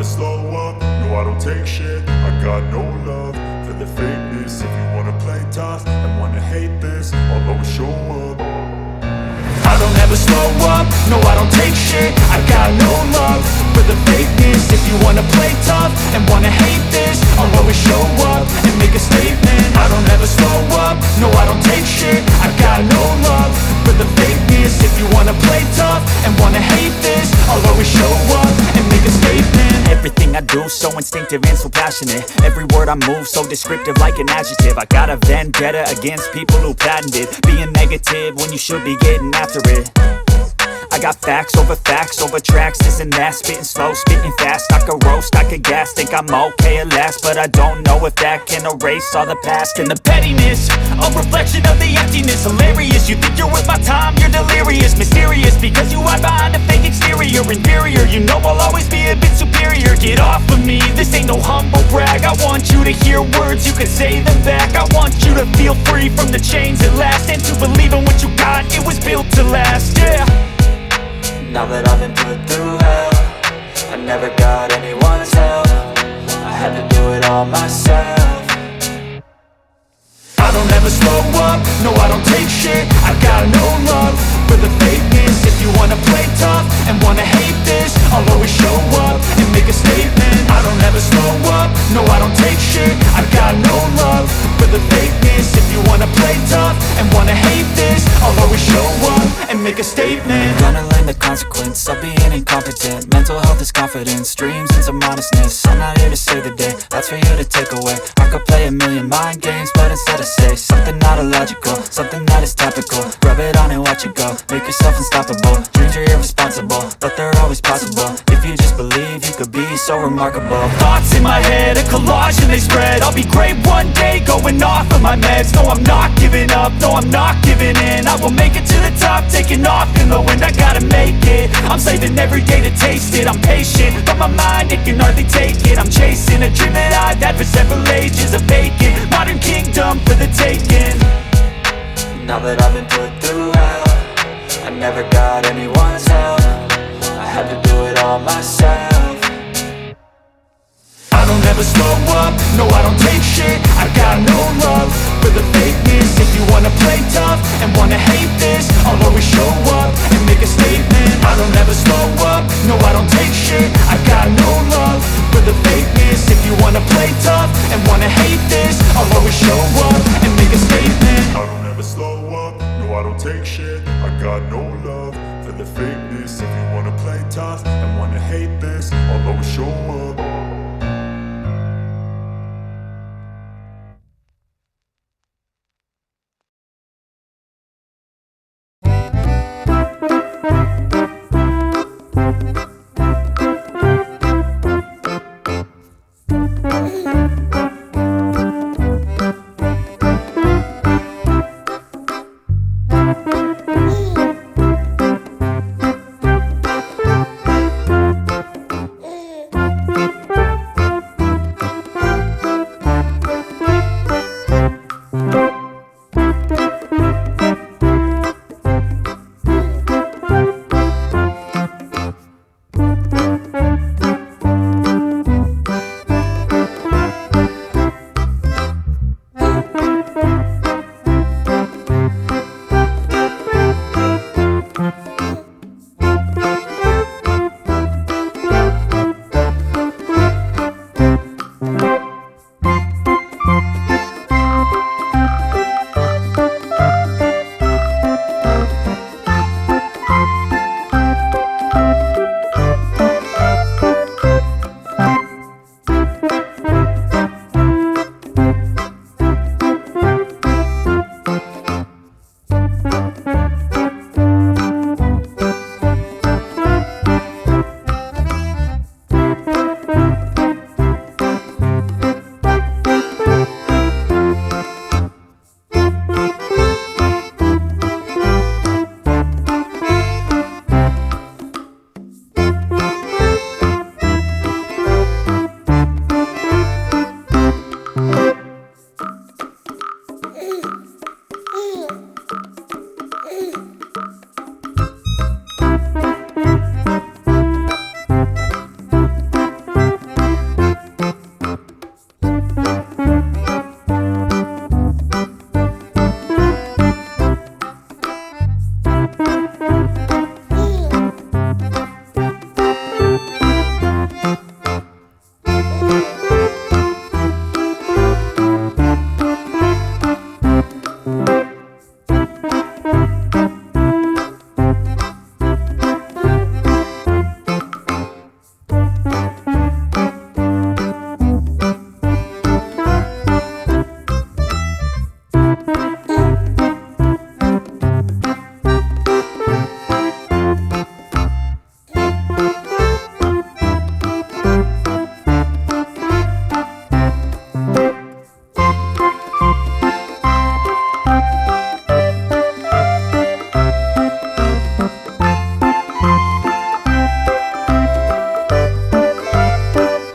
slow up, no I don't take shit. I got no love for the fakeness. If you wanna play tough and wanna hate this, I'll always show up. I don't ever slow up, no I don't take shit. I got no love for the fakeness. If you wanna play tough and wanna hate this, I'll always show up and make a statement. I don't ever slow up, no I don't take shit. I got no love for the fakeness. If you wanna play tough and wanna hate this, I'll always show up and make a statement. Everything I do so instinctive and so passionate. Every word I move so descriptive like an adjective. I got a vendetta against people who patented being negative when you should be getting after it. I got facts over tracks, this and that. Spitting slow, spitting fast, I could roast, I could gas. Think I'm okay at last, but I don't know if that can erase all the past. And the pettiness, a reflection of the emptiness. Hilarious, you think you're worth my time, you're delirious. Mysterious, because you hide behind a fake exterior. Inferior, you know I'll always be a bit superior. Get off of me, this ain't no humble brag. I want you to hear words, you can say them back. I want you to feel free from the chains at last, and to believe in what you got, it was built to last, yeah. Now that I've been put through hell, I never got anyone's help. I had to do it all myself. I don't ever slow up, no I don't take shit. I got no love for the fakeness. If you wanna play tough and wanna hate this, I'll always show up and make a statement. I don't ever slow up, no I don't take shit. I got no love for the fakeness. If you wanna play tough and wanna hate this, I'll always show up and make a statement. Gonna learn the consequence of being incompetent. Mental health is confidence, dreams and some honestness. I'm not here to save the day, that's for you to take away. I could play a million mind games, but instead I say something not illogical, something that is topical. Rub it on and watch it go, make yourself unstoppable. Dreams are irresponsible, but they're always possible. If you just believe, you could be so remarkable. Thoughts in my head, a collage and they spread. I'll be great one day, going off of my meds. No, I'm not giving up, no, I'm not giving in. I will make it to the top, taking off in the wind. I gotta make it, I'm saving every day to taste it. I'm patient, but my mind, it can hardly take it. I'm chasing a dream that I've had for several ages. A vacant, modern kingdom for the taking. Now that I've been put through hell, I never got anyone's help. I had to do it all myself. I don't ever slow up, no I don't take shit. I got no love for the fakeness. If you wanna play tough and wanna hate this, I'll always show up and make a statement. I don't ever slow up, no I don't take shit. I got no love for the fakeness. If you wanna play tough and wanna hate